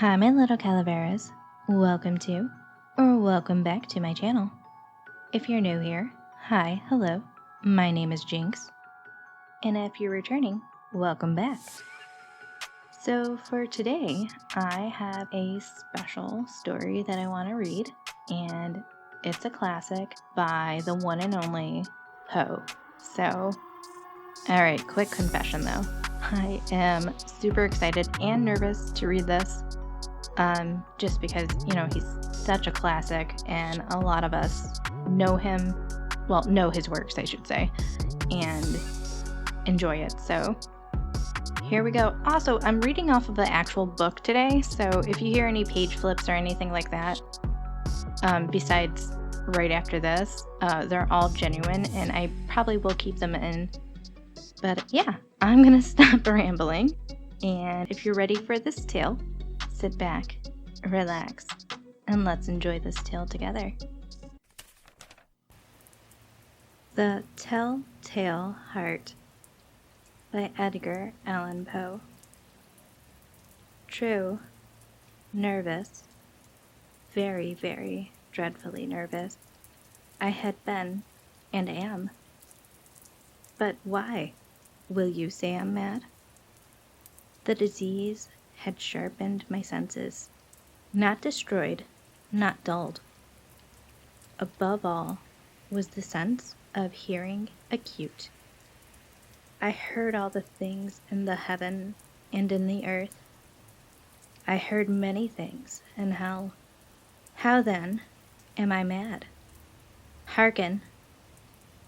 Hi, my little calaveras. Welcome to, or welcome back to my channel. If you're new here, hi, hello, my name is Jinx. And if you're returning, welcome back. So for today, I have a special story that I want to read, and it's a classic by the one and only Poe. So, alright, quick confession though. I am super excited and nervous to read this. Just because, he's such a classic and a lot of us know him, well, know his works, I should say, and enjoy it. So here we go. Also, I'm reading off of the actual book today, so if you hear any page flips or anything like that, besides right after this, they're all genuine and I probably will keep them in. But yeah, I'm gonna stop rambling, and if you're ready for this tale, sit back, relax, and let's enjoy this tale together. The Telltale Heart by Edgar Allan Poe. True, nervous, very, very dreadfully nervous, I had been and am. But why, will you say I'm mad? The disease had sharpened my senses. Not destroyed, not dulled. Above all was the sense of hearing acute. I heard all the things in the heaven and in the earth. I heard many things in hell. How then am I mad? Hearken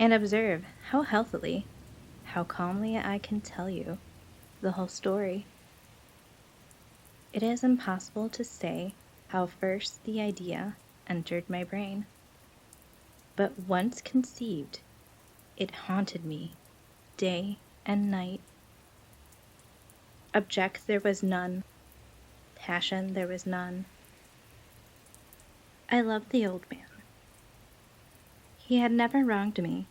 and observe how healthily, how calmly I can tell you the whole story. It is impossible to say how first the idea entered my brain, but once conceived, it haunted me day and night. Object there was none, passion there was none. I loved the old man. He had never wronged me.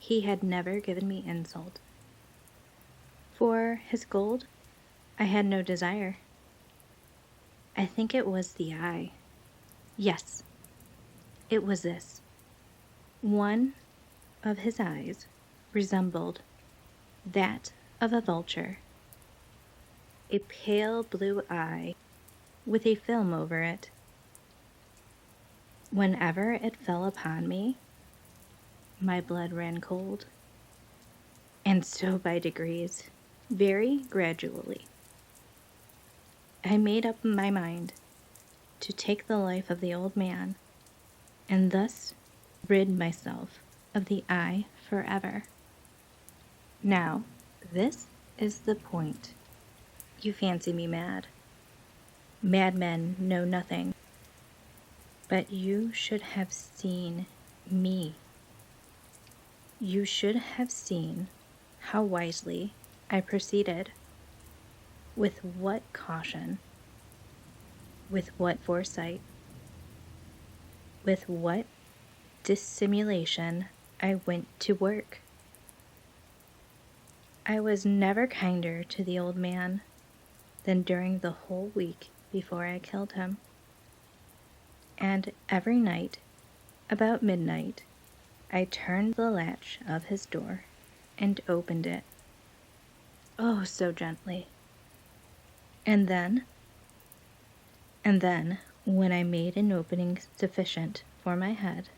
He had never given me insult. For his gold, I had no desire. I think it was the eye. Yes, it was this. One of his eyes resembled that of a vulture. A pale blue eye with a film over it. Whenever it fell upon me, my blood ran cold. And so by degrees, very gradually, I made up my mind to take the life of the old man and thus rid myself of the eye forever. Now, this is the point. You fancy me mad. Madmen know nothing. But you should have seen me. You should have seen how wisely I proceeded. With what caution, with what foresight, with what dissimulation I went to work. I was never kinder to the old man than during the whole week before I killed him. And every night, about midnight, I turned the latch of his door and opened it. Oh, so gently. And then, when I made an opening sufficient for my head,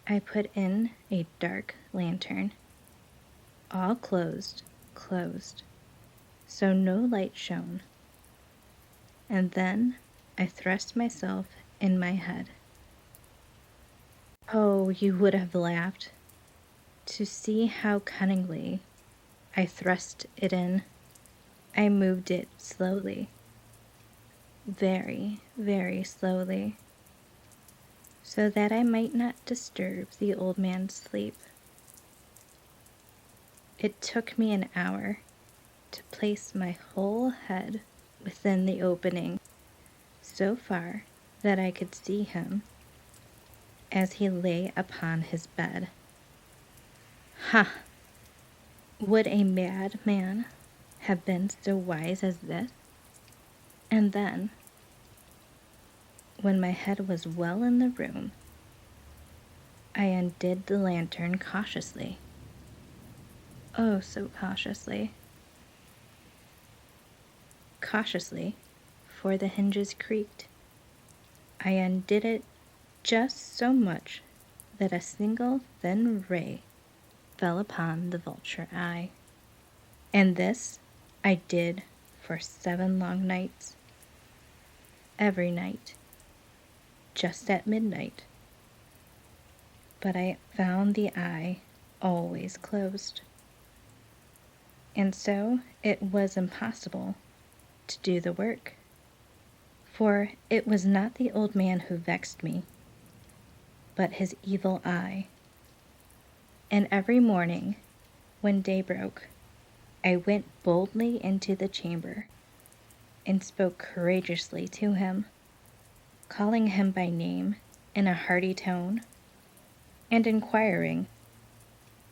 I put in a dark lantern, all closed, so no light shone. And then I thrust myself in my head. Oh, you would have laughed to see how cunningly I thrust it in. I moved it slowly, very, very slowly, so that I might not disturb the old man's sleep. It took me an hour to place my whole head within the opening, so far that I could see him as he lay upon his bed. Ha! Would a madman have been so wise as this? And then, when my head was well in the room, I undid the lantern cautiously. Oh, so cautiously. Cautiously, for the hinges creaked. I undid it just so much that a single thin ray fell upon the vulture eye. And this I did for 7 long nights. Every night, just at midnight. But I found the eye always closed. And so it was impossible to do the work. For it was not the old man who vexed me, but his evil eye. And every morning, when day broke, I went boldly into the chamber and spoke courageously to him, calling him by name in a hearty tone, and inquiring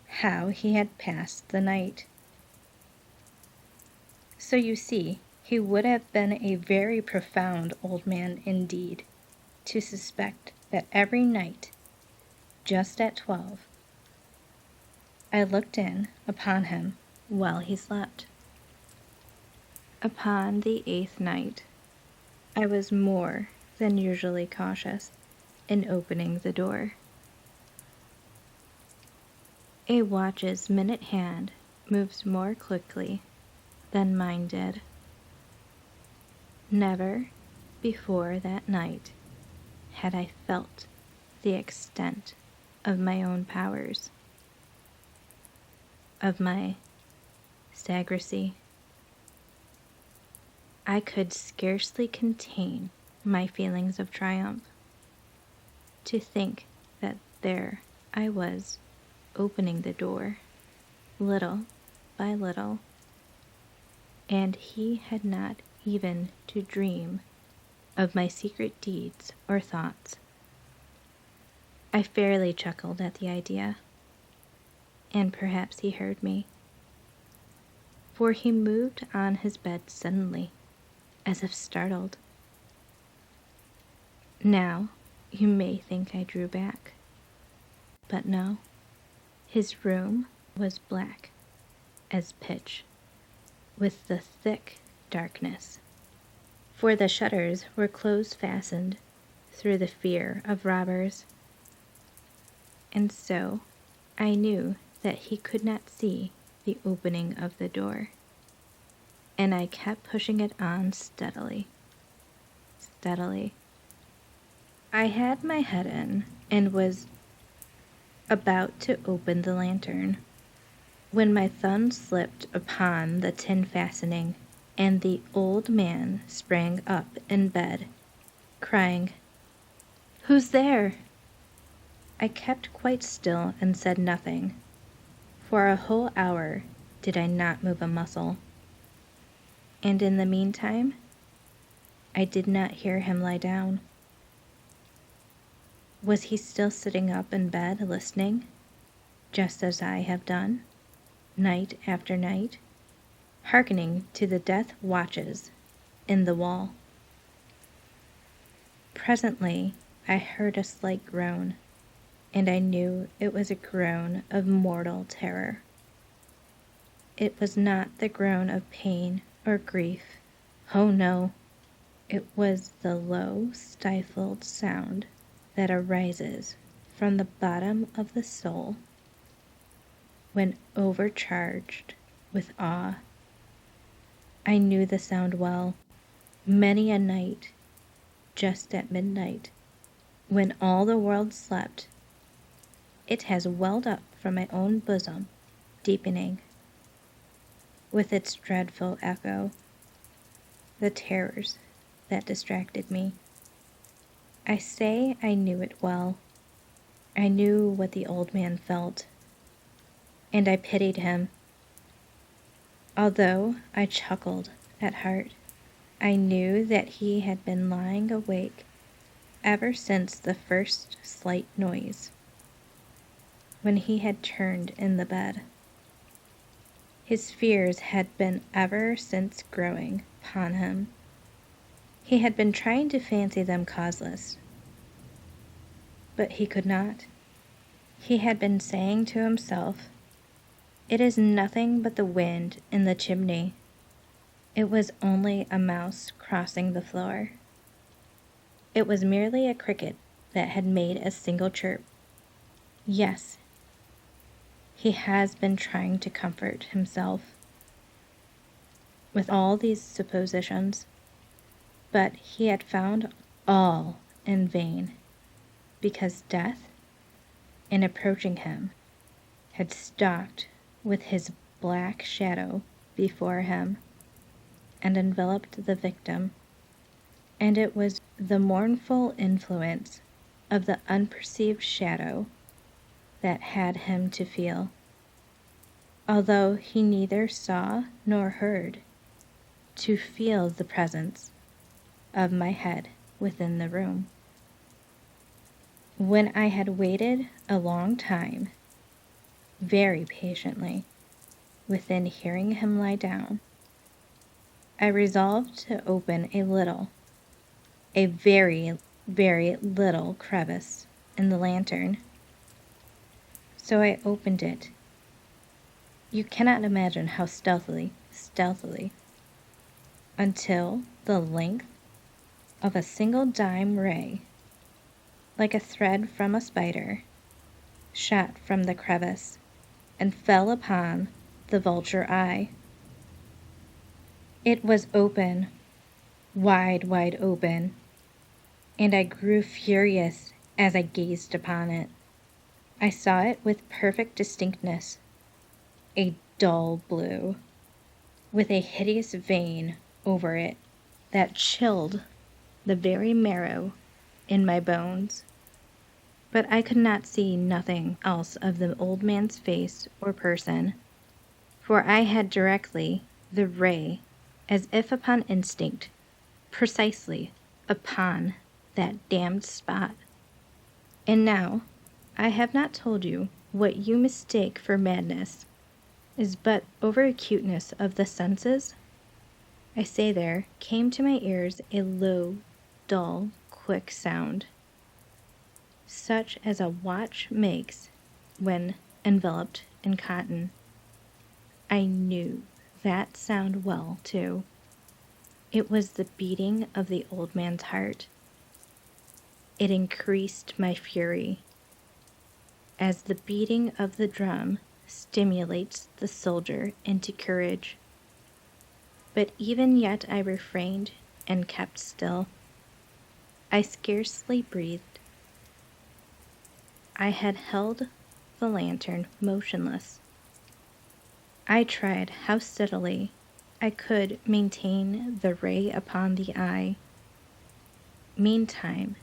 how he had passed the night. So you see, he would have been a very profound old man indeed, to suspect that every night, just at 12, I looked in upon him while he slept. Upon the 8th night, I was more than usually cautious in opening the door. A watch's minute hand moves more quickly than mine did. Never before that night had I felt the extent of my own powers, of my sagacity. I could scarcely contain my feelings of triumph. To think that there I was, opening the door, little by little, and he had not even to dream of my secret deeds or thoughts. I fairly chuckled at the idea, and perhaps he heard me, for he moved on his bed suddenly, as if startled. Now you may think I drew back, but no. His room was black as pitch, with the thick darkness, for the shutters were close fastened through the fear of robbers. And so I knew that he could not see the opening of the door, and I kept pushing it on steadily. I had my head in and was about to open the lantern, when my thumb slipped upon the tin fastening, and the old man sprang up in bed, crying, "Who's there?" I kept quite still and said nothing. For a whole hour did I not move a muscle, and in the meantime I did not hear him lie down. Was he still sitting up in bed listening, just as I have done, night after night, hearkening to the death watches in the wall? Presently I heard a slight groan, and I knew it was a groan of mortal terror. It was not the groan of pain or grief. Oh no! It was the low, stifled sound that arises from the bottom of the soul when overcharged with awe. I knew the sound well. Many a night, just at midnight, when all the world slept, it has welled up from my own bosom, deepening, with its dreadful echo, the terrors that distracted me. I say I knew it well. I knew what the old man felt, and I pitied him. Although I chuckled at heart, I knew that he had been lying awake ever since the first slight noise, when he had turned in the bed. His fears had been ever since growing upon him, He had been trying to fancy them causeless, but he could not. He had been saying to himself, "It is nothing but the wind in the chimney. It was only a mouse crossing the floor. It was merely a cricket that had made a single chirp." Yes, he has been trying to comfort himself with all these suppositions, but he had found all in vain, because death, in approaching him, had stalked with his black shadow before him and enveloped the victim, and it was the mournful influence of the unperceived shadow that had him to feel, although he neither saw nor heard, to feel the presence of my head within the room. When I had waited a long time, very patiently, within hearing him lie down, I resolved to open a very, very little crevice in the lantern. So I opened it. You cannot imagine how stealthily, until the length of a single dime ray, like a thread from a spider, shot from the crevice and fell upon the vulture eye. It was open, wide open, and I grew furious as I gazed upon it. I saw it with perfect distinctness, a dull blue, with a hideous vein over it that chilled the very marrow in my bones. But I could not see nothing else of the old man's face or person, for I had directly the ray, as if upon instinct, precisely upon that damned spot. And now, I have not told you what you mistake for madness is but over-acuteness of the senses. I say there came to my ears a low, dull, quick sound, such as a watch makes when enveloped in cotton. I knew that sound well, too. It was the beating of the old man's heart. It increased my fury, as the beating of the drum stimulates the soldier into courage. But even yet I refrained and kept still. I scarcely breathed. I had held the lantern motionless. I tried how steadily I could maintain the ray upon the eye. Meantime,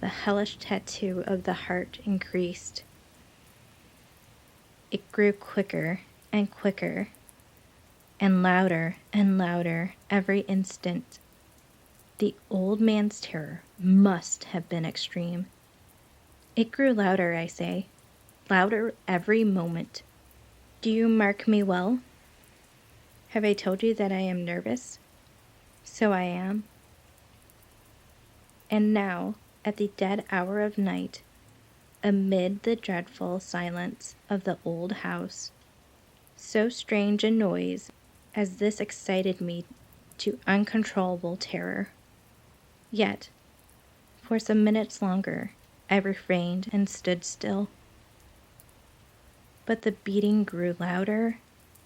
the hellish tattoo of the heart increased. It grew quicker and quicker, and louder every instant. The old man's terror must have been extreme. It grew louder, I say, louder every moment. Do you mark me well? Have I told you that I am nervous? So I am. And now, at the dead hour of night, amid the dreadful silence of the old house, so strange a noise as this excited me to uncontrollable terror. Yet, for some minutes longer, I refrained and stood still. But the beating grew louder.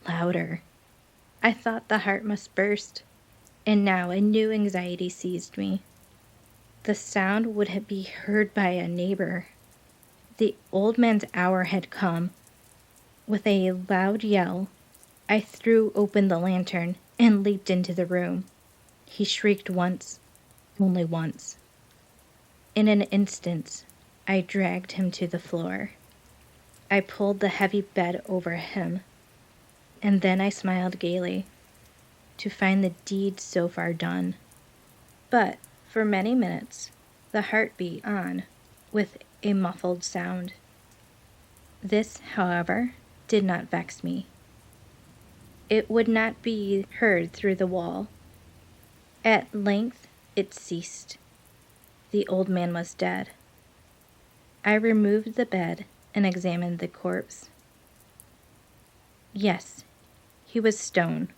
I thought the heart must burst, and now a new anxiety seized me. The sound would be heard by a neighbor. The old man's hour had come. With a loud yell, I threw open the lantern and leaped into the room. He shrieked once, only once. In an instant, I dragged him to the floor. I pulled the heavy bed over him, and then I smiled gaily to find the deed so far done. But for many minutes, the heart beat on with a muffled sound. This, however, did not vex me. It would not be heard through the wall. At length, It ceased. The old man was dead. I removed the bed and examined the corpse. Yes, he was stone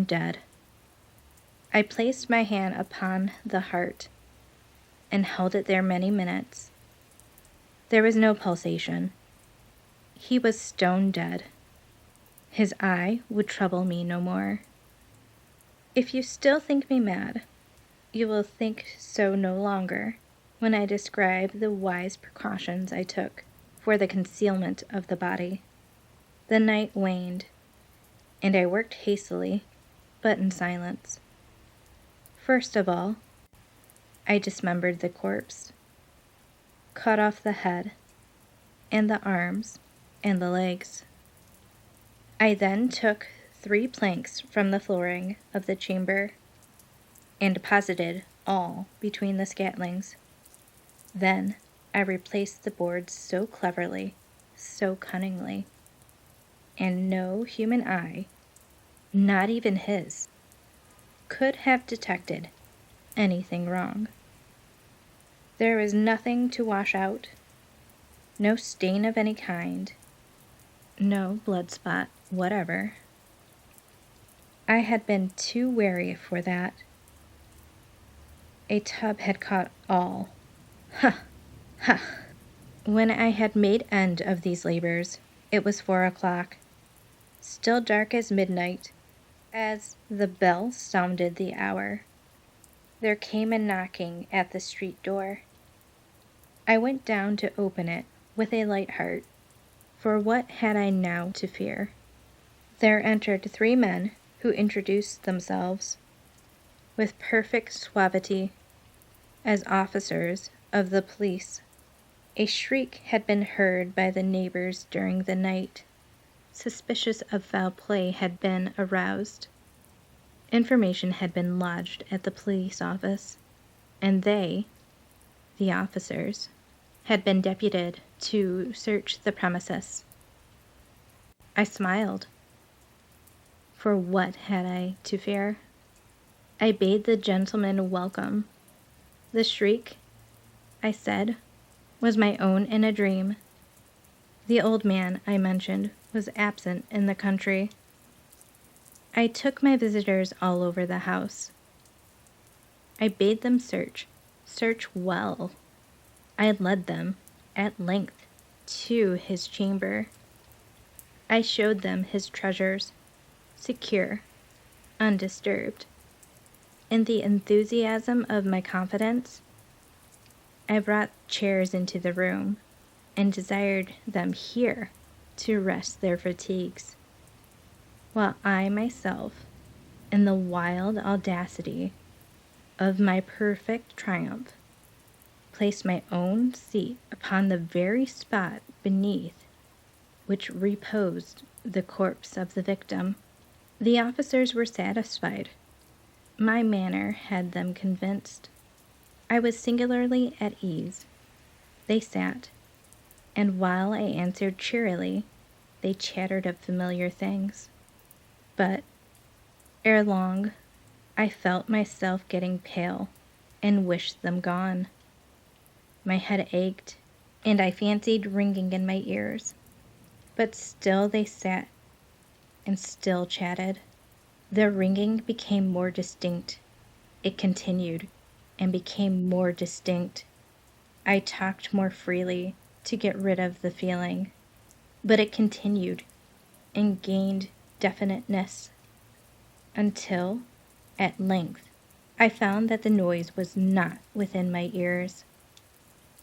dead. I placed my hand upon the heart and held it there many minutes. There was no pulsation. He was stone dead. His eye would trouble me no more. If you still think me mad, you will think so no longer when I describe the wise precautions I took for the concealment of the body. The night waned, and I worked hastily, but in silence. First of all, I dismembered the corpse, cut off the head, and the arms, and the legs. I then took 3 planks from the flooring of the chamber and deposited all between the scatlings. Then I replaced the boards so cleverly, so cunningly, and no human eye, not even his, could have detected anything wrong. There was nothing to wash out, no stain of any kind, no blood spot whatever. I had been too wary for that. A tub had caught all. Ha! Ha! When I had made end of these labors, it was 4 o'clock, still dark as midnight. As the bell sounded the hour, there came a knocking at the street door. I went down to open it with a light heart, for what had I now to fear? There entered 3 men who introduced themselves with perfect suavity as officers of the police. A shriek had been heard by the neighbors during the night. Suspicious of foul play had been aroused. Information had been lodged at the police office, and they, the officers, had been deputed to search the premises. I smiled. For what had I to fear? I bade the gentleman welcome. The shriek, I said, was my own in a dream. The old man, I mentioned, was absent in the country. I took my visitors all over the house. I bade them search well. I led them, at length, to his chamber. I showed them his treasures, secure, undisturbed. In the enthusiasm of my confidence, I brought chairs into the room and desired them here to rest their fatigues, while I myself, in the wild audacity of my perfect triumph, placed my own seat upon the very spot beneath which reposed the corpse of the victim. The officers were satisfied. My manner had them convinced. I was singularly at ease. They sat, and while I answered cheerily, they chattered of familiar things. But, ere long, I felt myself getting pale, and wished them gone. My head ached, and I fancied ringing in my ears. But still they sat, and still chatted. The ringing became more distinct. It continued, and became more distinct. I talked more freely to get rid of the feeling, but it continued, and gained definiteness, until, at length, I found that the noise was not within my ears.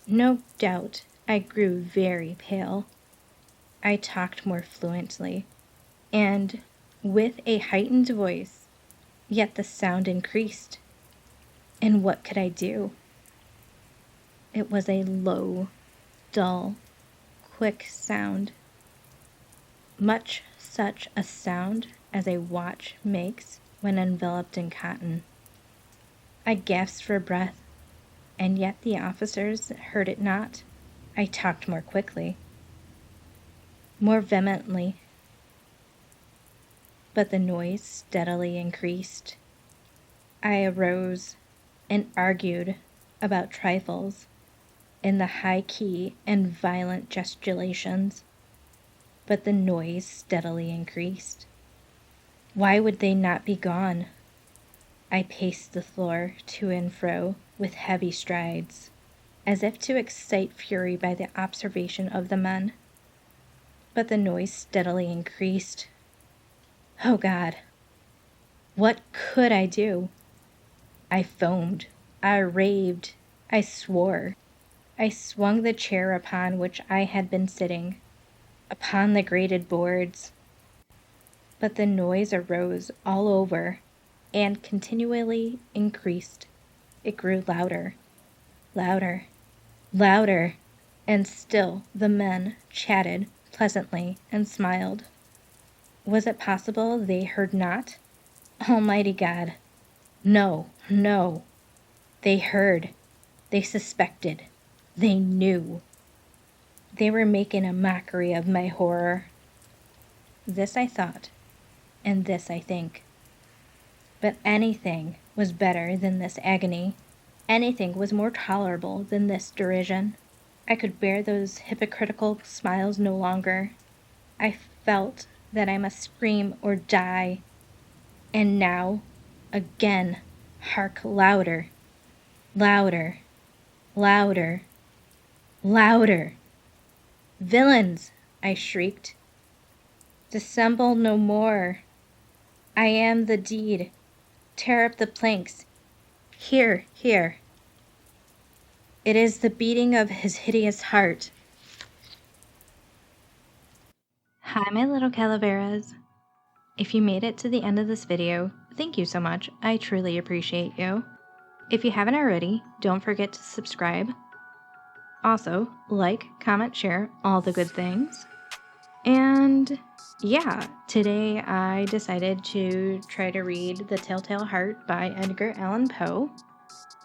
No doubt I grew very pale. I talked more fluently, and with a heightened voice, yet the sound increased. And what could I do? It was a low, dull, quick sound, much such a sound as a watch makes when enveloped in cotton. I gasped for breath, and yet the officers heard it not. I talked more quickly, more vehemently, but the noise steadily increased. I arose, and argued about trifles in the high key and violent gesticulations, but the noise steadily increased. Why would they not be gone? I paced the floor to and fro with heavy strides, as if to excite fury by the observation of the men. But the noise steadily increased. Oh God, what could I do? I foamed, I raved, I swore. I swung the chair upon which I had been sitting, upon the grated boards. But the noise arose all over and continually increased. It grew louder, louder, louder, and still the men chatted pleasantly and smiled. Was it possible they heard not? Almighty God! No, no! They heard, they suspected, they knew. They were making a mockery of my horror. This I thought, and this I think. But anything was better than this agony. Anything was more tolerable than this derision. I could bear those hypocritical smiles no longer. I felt that I must scream or die. And now, again, hark louder, louder, louder, louder. Villains, I shrieked. Dissemble no more. I am the deed. Tear up the planks. Here, here. It is the beating of his hideous heart. Hi, my little calaveras. If you made it to the end of this video, thank you so much. I truly appreciate you. If you haven't already, don't forget to subscribe. Also, like, comment, share, all the good things. And yeah, today I decided to try to read The Telltale Heart by Edgar Allan Poe.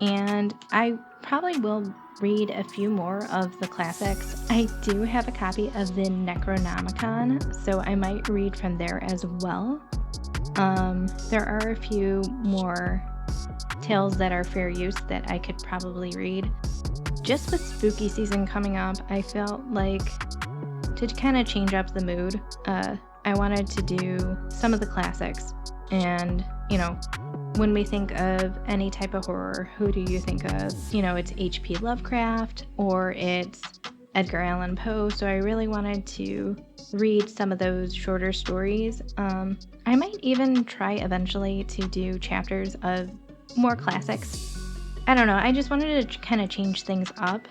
And I probably will read a few more of the classics. I do have a copy of the Necronomicon, so I might read from there as well. There are a few more tales that are fair use that I could probably read. Just with spooky season coming up, I felt like to kind of change up the mood, I wanted to do some of the classics. And, when we think of any type of horror, who do you think of? It's H.P. Lovecraft or it's Edgar Allan Poe. So I really wanted to read some of those shorter stories. I might even try eventually to do chapters of more classics. I don't know. I just wanted to kind of change things up,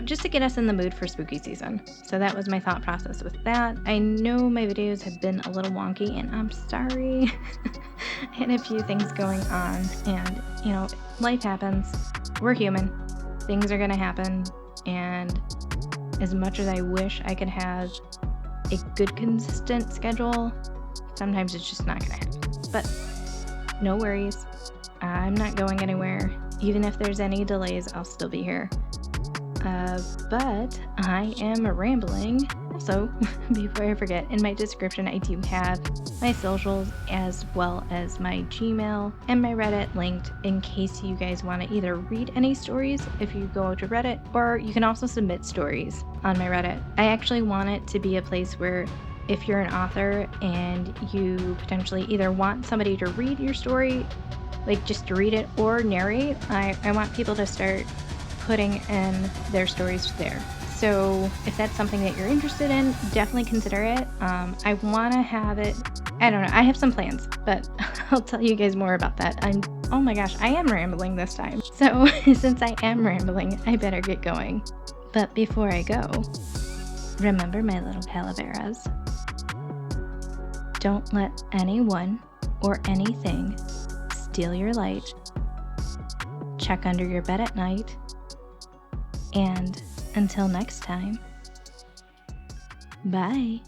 just to get us in the mood for spooky season. So that was my thought process with that. I know my videos have been a little wonky and I'm sorry. I had a few things going on and, life happens. We're human. Things are going to happen. And as much as I wish I could have a good consistent schedule, sometimes it's just not going to happen. But no worries. I'm not going anywhere. Even if there's any delays, I'll still be here. But I am rambling. Also, before I forget, in my description I do have my socials as well as my Gmail and my Reddit linked in case you guys want to either read any stories if you go to Reddit, or you can also submit stories on my Reddit. I actually want it to be a place where if you're an author and you potentially either want somebody to read your story, like just to read it or narrate, I want people to start putting in their stories there. So if that's something that you're interested in, definitely consider it. I want to have it, I don't know, I have some plans, but I'll tell you guys more about that. Oh my gosh, I am rambling this time. So since I am rambling, I better get going. But before I go, remember, my little calaveras, don't let anyone or anything steal your light. Check under your bed at night. And until next time, bye.